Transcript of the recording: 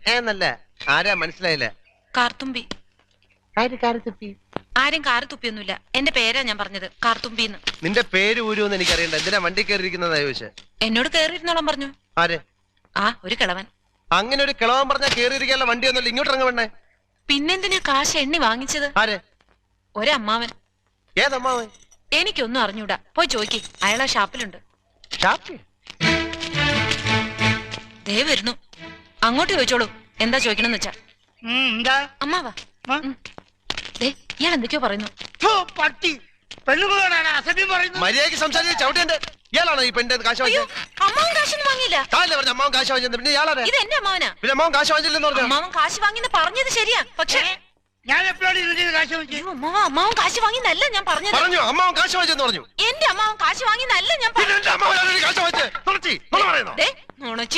എന്നല്ല. ആരാ മനസ്സിലായില്ല? കാർത്തുമ്പി. കാർത്തുപ്പി? ആരും കാറ് തുപ്പിയൊന്നുമില്ല. എന്റെ പേരാ ഞാൻ പറഞ്ഞത്, കാർത്തുമ്പിന്ന്. നിന്റെ പേര് ഊരുമെന്ന് എനിക്കറിയണ്ട. എന്തിനാ വണ്ടി കയറിയിരിക്കുന്നതാ ചോദിച്ചേ? എന്നോട് കേറിയിരുന്നോളം പറഞ്ഞു. ആര്? ആ, ഒരു കിളവൻ. അങ്ങനെ ഒരു കിളവൻ പറഞ്ഞാൽ കേറിയിരിക്കാനുള്ള വണ്ടി ഒന്നുമില്ല. ഇങ്ങോട്ട് ഇറങ്ങ വേണ്ടേ? പിന്നെന്തിനാ കാശ് എണ്ണി വാങ്ങിച്ചത്? ആര്? ഒരമ്മാവൻ. ഏതമ്മാവൻ? എനിക്കൊന്നും അറിഞ്ഞൂടാ. പോയി ചോയ്ക്ക്, അയാളെ ഷാപ്പിലുണ്ട്. ഷാപ്പ്? ദേ വരുന്നു. അങ്ങോട്ട് ചോദിച്ചോളൂ, എന്താ ചോദിക്കണമെന്ന് വെച്ചാ. എന്താ അമ്മാവാ. ദേ, ഇയാൾ എന്തൊക്കെയോ പറയുന്നു. പട്ടി പെണ്ണുകളോടാണ് അസഭ്യം പറയുന്നത്. മര്യാദയ്ക്ക് സംസാരിച്ച് ചവിട്ടേണ്ട. ഇയാളാണോ ഈ പെണ്ണിന്റെ കാശ് വാങ്ങിച്ചത്? അമ്മാവൻ കാശൊന്നും വാങ്ങിയില്ല. കാലല്ലേ പറഞ്ഞ അമ്മാവൻ കാശ് വാങ്ങിച്ചത്? പിന്നെ ഇയാളാരാ? ഇത് എന്റെ അമ്മാവനാ. പിന്നെ അമ്മാവൻ കാശ് വാങ്ങിച്ചില്ലെന്ന് പറഞ്ഞു. അമ്മാവൻ കാശ് വാങ്ങിന്ന് പറഞ്ഞത് ശരിയാ, പക്ഷേ ഞാൻ എപ്പോഴാണ് ഇതിന്റെ കാശ് വെച്ചു? അമ്മാവൻ കാശ് വാങ്ങിന്നല്ല ഞാൻ പറഞ്ഞത്. പറഞ്ഞു അമ്മാവൻ കാശ് വാങ്ങിച്ചെന്ന് പറഞ്ഞു. എന്റെ അമ്മാവൻ കാശ് വാങ്ങിന്നല്ല ഞാൻ പിന്നെ എന്റെ അമ്മാവൻ കാശ് വാങ്ങിച്ചത്?